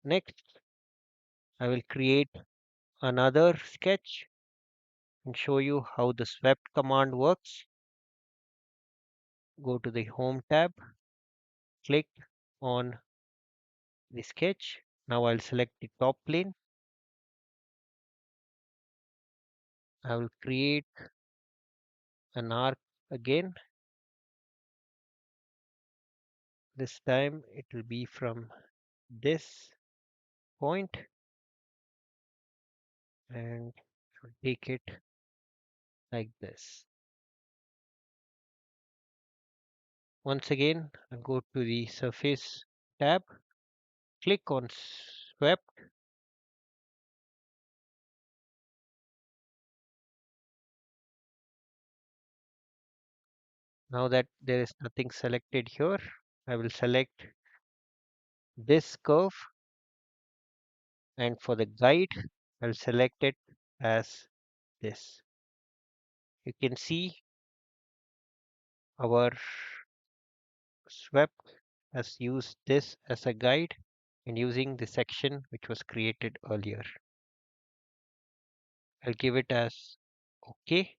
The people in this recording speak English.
Next, I will create another sketch and show you how the swept command works. Go to the Home tab, click on the sketch. Now I'll select the top plane. I will create an arc again. This time it will be from this point and I'll take it like this. Once again, I'll go to the Surface tab, click on Swept. Now that there is nothing selected here, I will select this curve, and for the guide, I'll select it as this. You can see our swept has used this as a guide and using the section which was created earlier. I'll give it as OK.